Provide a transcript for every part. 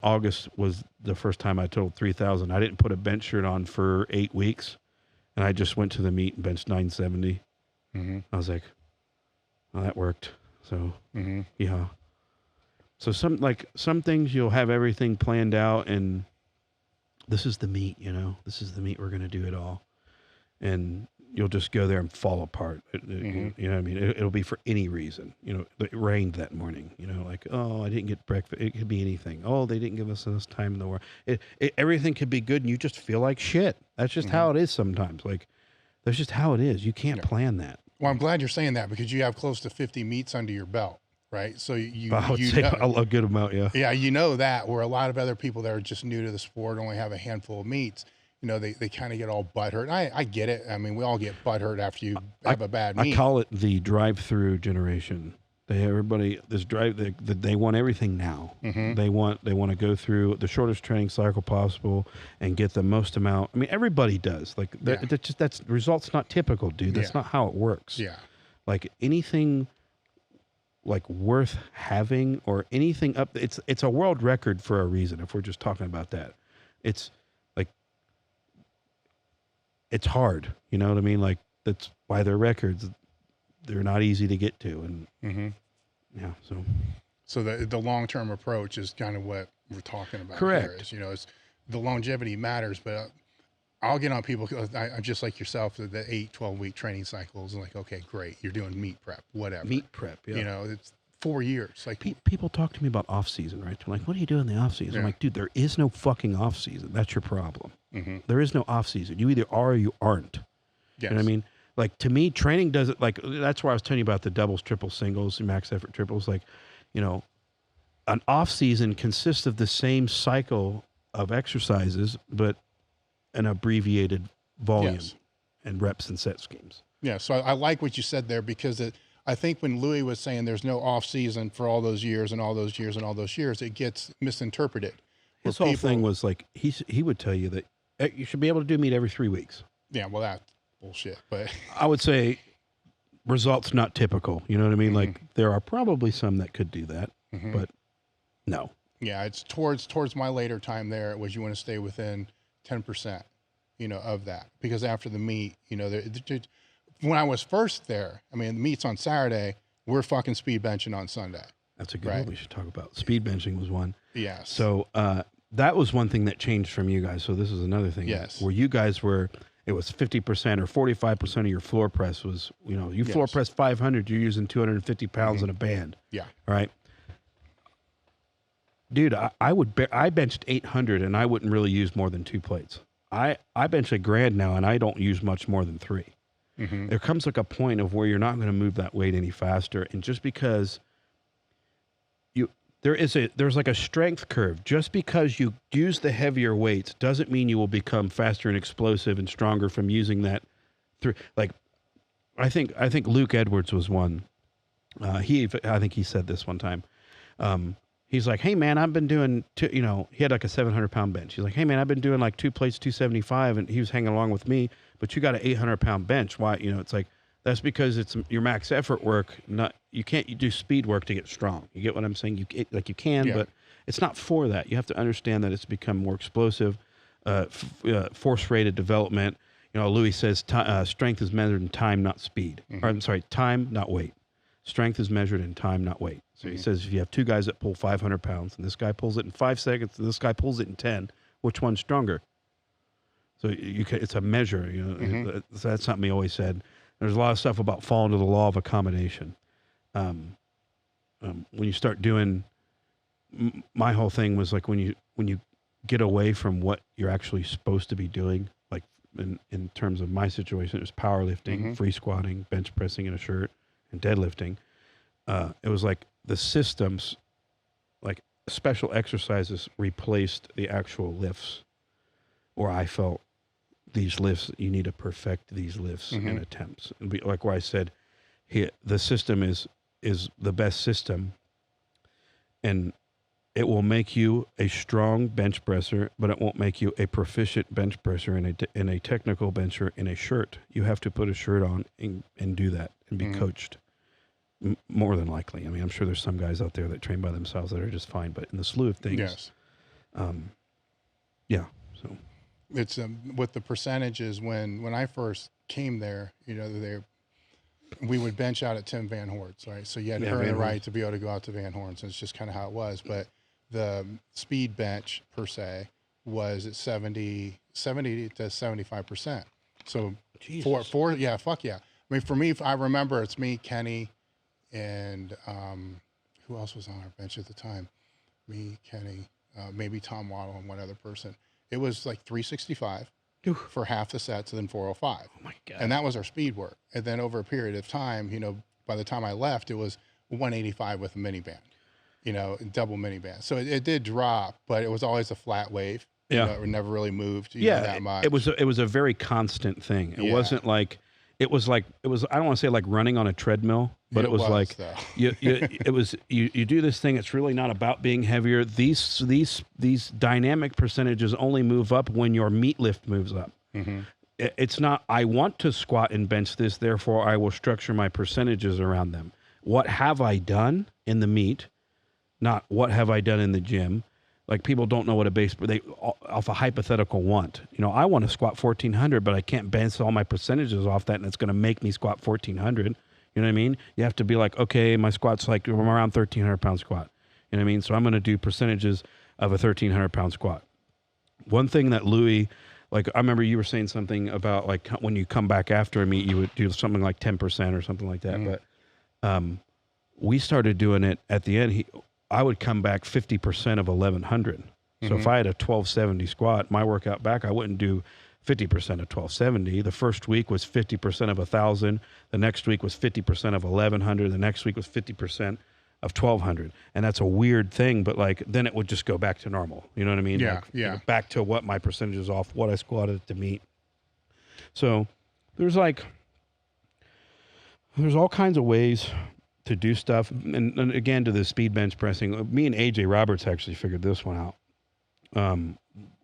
August was the first time I totaled 3,000. I didn't put a bench shirt on for 8 weeks, and I just went to the meet and benched 970. I was like, well, that worked. So, yeah. So some things you'll have everything planned out, and this is the meet, this is the meet. We're going to do it all. And you'll just go there and fall apart. You know what I mean? It'll be for any reason. It rained that morning, like, oh, I didn't get breakfast. It could be anything. Oh, they didn't give us enough time in the world. Everything could be good, and you just feel like shit. That's just how it is sometimes. Like, that's just how it is. You can't plan that. Well, I'm glad you're saying that because you have close to 50 meets under your belt, right? So I would say a good amount, yeah. Yeah, that, where a lot of other people that are just new to the sport only have a handful of meets. They kind of get all butthurt. I get it. I mean, we all get butthurt after you have a bad meet. I call it the drive-through generation. They want everything now. They want to go through the shortest training cycle possible and get the most amount. I mean, everybody does. Like that's results not typical, dude. That's not how it works. Yeah. Like anything like worth having or anything up, it's a world record for a reason. If we're just talking about that, it's hard. You know what I mean? Like that's why they're records. They're not easy to get to, and yeah. So the long-term approach is kind of what we're talking about. Correct. Here is, it's the longevity matters, but I'll get on people. I'm just like yourself. The 8-12 week training cycles. Like, okay, great, you're doing meet prep, whatever. Meet prep. Yeah. It's 4 years. Like people talk to me about off season, right? They're like, "What do you do in the off season?" I'm like, "Dude, there is no fucking off season. That's your problem. There is no off season. You either are or you aren't." Yes. You know what I mean? Like, to me, training doesn't, like, that's why I was telling you about the doubles, triples, singles, and max effort triples. Like, an off season consists of the same cycle of exercises, but an abbreviated volume and reps and set schemes. Yeah. So I like what you said there because I think when Louis was saying there's no off season for all those years and all those years and all those years, it gets misinterpreted. His whole thing was like, he would tell you that you should be able to do meet every 3 weeks. Yeah. Well, that's bullshit, but I would say results not typical. You know what I mean? Like there are probably some that could do that, but no. Yeah, it's towards my later time there. It was you want to stay within 10%, of that because after the meet, when I was first there, I mean the meet's on Saturday, we're fucking speed benching on Sunday. That's a good one we should talk about. Speed benching was one. Yes. So that was one thing that changed from you guys. So this is another thing. Yes. Where you guys were. It was 50% or 45% of your floor press was, you floor press 500, you're using 250 pounds in a band. Yeah. All right. Dude, I benched 800 and I wouldn't really use more than 2 plates. I bench $1,000 now and I don't use much more than 3. There comes like a point of where you're not going to move that weight any faster. And just because there's like a strength curve. Just because you use the heavier weights doesn't mean you will become faster and explosive and stronger from using that. I think Luke Edwards was one. I think he said this one time. He's like, "Hey man, I've been doing he had like a 700-pound bench. He's like, "Hey man, I've been doing like 2 plates, 275, and he was hanging along with me. But you got an 800-pound bench. Why? It's like." That's because it's your max effort work. You can't do speed work to get strong. You get what I'm saying? You can, but it's not for that. You have to understand that it's become more explosive, force-rated development. Louis says strength is measured in time, not speed. Or, I'm sorry, time, not weight. Strength is measured in time, not weight. So he says if you have 2 guys that pull 500 pounds, and this guy pulls it in 5 seconds, and this guy pulls it in 10, which one's stronger? So it's a measure. So that's something he always said. There's a lot of stuff about falling to the law of accommodation. When you start doing, my whole thing was like when you get away from what you're actually supposed to be doing, like in terms of my situation, it was powerlifting, free squatting, bench pressing in a shirt, and deadlifting. It was like the systems, like special exercises replaced the actual lifts, or I felt these lifts, you need to perfect these lifts and attempts. And like where I said, the system is the best system, and it will make you a strong bench presser, but it won't make you a proficient bench presser and a technical bencher in a shirt. You have to put a shirt on and do that and be coached. More than likely. I mean, I'm sure there's some guys out there that train by themselves that are just fine, but in the slew of things, Yeah. So It's with the percentages when I first came there, we would bench out at Tim Van Horn's, right? So you had to earn the right to be able to go out to Van Horn's, and it's just kind of how it was. But the speed bench per se was at 70 to 75%. So yeah, fuck yeah. I mean, for me, I remember it's me, Kenny, and who else was on our bench at the time? Me, Kenny, maybe Tom Waddle and one other person. It was like 365 for half the sets, and then 405. Oh my God. And that was our speed work. And then over a period of time, by the time I left, it was 185 with a miniband, double miniband. So it did drop, but it was always a flat wave. Yeah. It never really moved that much. It was a very constant thing. It wasn't like, it was I don't want to say like running on a treadmill, but it was like you do this thing. It's really not about being heavier. These dynamic percentages only move up when your meat lift moves up. Mm-hmm. It's not, I want to squat and bench this, therefore I will structure my percentages around them. What have I done in the meet? Not what have I done in the gym? Like, people don't know what a base, they off a hypothetical want. I want to squat 1,400, but I can't bench all my percentages off that, and it's going to make me squat 1,400. You know what I mean? You have to be like, okay, my squat's like I'm around 1,300 pound squat. You know what I mean? So I'm going to do percentages of a 1,300 pound squat. One thing that Louis, like, I remember you were saying something about like when you come back after a meet, you would do something like 10% or something like that. Mm-hmm. But we started doing it at the end. I would come back 50% of 1,100. So if I had a 1,270 squat, my workout back, I wouldn't do 50% of 1,270. The first week was 50% of 1,000. The next week was 50% of 1,100. The next week was 50% of 1,200. And that's a weird thing, but like, then it would just go back to normal. You know what I mean? Yeah, like, yeah. Back to what my percentages off, what I squatted to meet. So there's all kinds of ways to do stuff. And again, to the speed bench pressing, me and AJ Roberts actually figured this one out.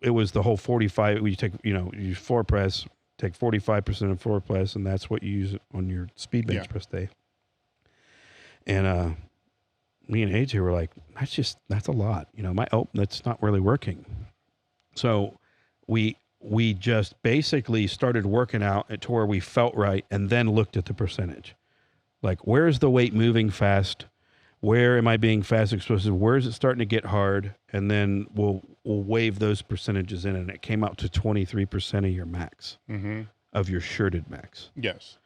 It was the whole 45, you take, you floor press, take 45% of floor press, and that's what you use on your speed bench press day. And me and AJ were like, that's a lot. That's not really working. So we just basically started working out to where we felt right, and then looked at the percentage. Like, where is the weight moving fast? Where am I being fast explosive? Where is it starting to get hard? And then we'll wave those percentages in, and it came out to 23% of your max, of your shirted max. Yes.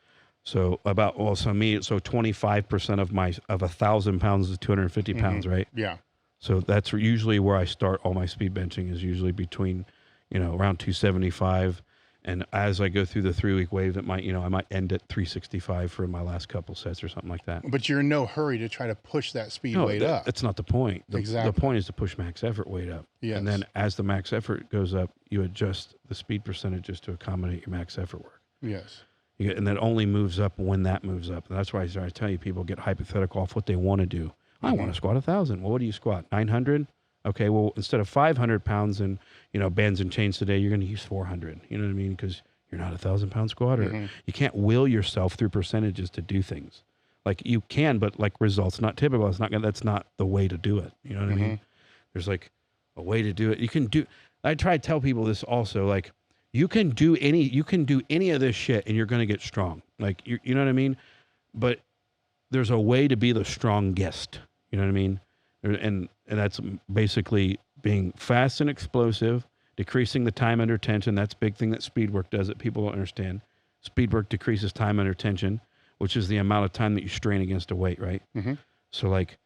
So 25% of 1,000 pounds is 250 pounds, right? Yeah. So that's usually where I start all my speed benching, is usually between, around 275. And as I go through the 3-week wave, it might, I might end at 365 for my last couple sets or something like that. But you're in no hurry to try to push that speed weight up. That's not the point. Exactly. The point is to push max effort weight up. Yes. And then as the max effort goes up, you adjust the speed percentages to accommodate your max effort work. Yes. And that only moves up when that moves up. And that's why I tell you, people get hypothetical off what they want to do. I want to squat 1,000. Well, what do you squat? 900? Okay, well, instead of 500 pounds and, bands and chains today, you're going to use 400. You know what I mean? Because you're not 1,000 pound squatter. You can't will yourself through percentages to do things. Like, you can, but like, results not typical. That's not the way to do it. You know what I mean? There's like a way to do it. I try to tell people this also, like, you can do any of this shit and you're going to get strong. Like, you know what I mean? But there's a way to be the strongest. You know what I mean? And that's basically being fast and explosive, decreasing the time under tension. That's a big thing that speed work does that people don't understand. Speed work decreases time under tension, which is the amount of time that you strain against a weight, right? So like,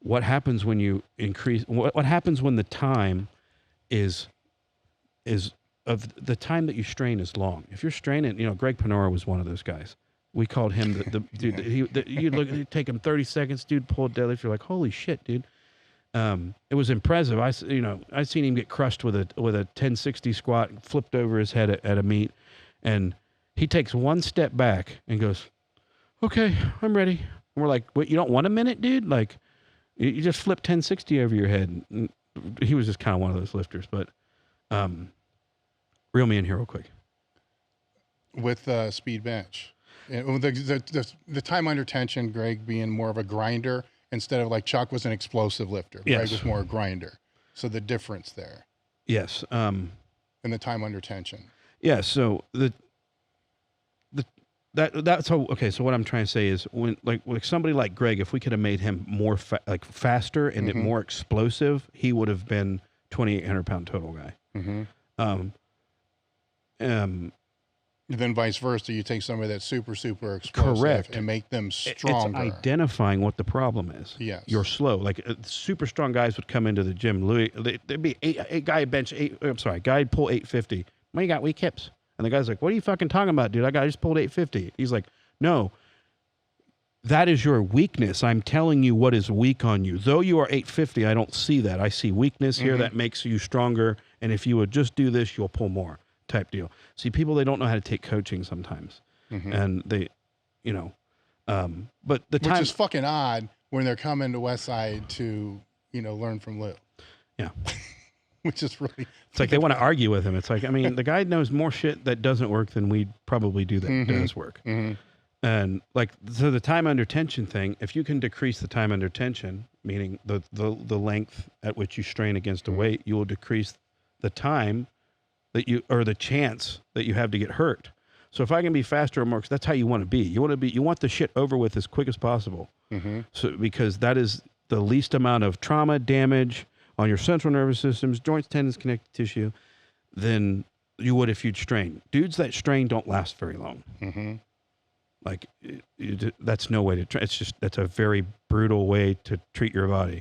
what happens when you increase, what happens when the time is of the time that you strain is long? If you're straining, Greg Panora was one of those guys. We called him the dude. You'd take him 30 seconds, dude, pull a deadlift. You're like, holy shit, dude. It was impressive. I seen him get crushed with a 1060 squat, flipped over his head at a meet, and he takes one step back and goes, "Okay, I'm ready." And we're like, "What? You don't want a minute, dude? Like, you just flipped 1060 over your head." And he was just kind of one of those lifters, but reel me in here real quick. With speed bench, the time under tension, Greg being more of a grinder. Instead of like Chuck was an explosive lifter. Yes. Greg was more a grinder. So the difference there Yes. in the time under tension. Yeah. So that's how. Okay. So what I'm trying to say is when like somebody like Greg, if we could have made him more faster and more explosive, he would have been 2,800 pound total guy. Then vice versa, you take somebody that's super explosive Correct. and make them stronger. It's identifying what the problem is. Yes. You're slow. Like super strong guys would come into the gym. There'd be a guy bench guy'd pull 850. Well, you got weak hips. And the guy's like, what are you fucking talking about, dude? I just pulled 850. He's like, no, that is your weakness. I'm telling you what is weak on you. Though you are 850, I don't see that. I see weakness here that makes you stronger. And if you would just do this, you'll pull more. Type deal. See, people, they don't know how to take coaching sometimes, and they, but the time, which is fucking odd when they're coming to Westside to learn from Lou. Yeah, which is really, it's like they want to argue with him. It's like, I mean, the guy knows more shit that doesn't work than we probably do that does work. And like, so the time under tension thing, if you can decrease the time under tension, meaning the length at which you strain against a weight, you will decrease the time or the chance that you have to get hurt. So if I can be faster or more, that's how you want to be. You want the shit over with as quick as possible. So because that is the least amount of trauma, damage on your central nervous systems, joints, tendons, connective tissue, than you would if you'd strain. Dudes that strain don't last very long. Like that's no way to. It's just that's a very brutal way to treat your body.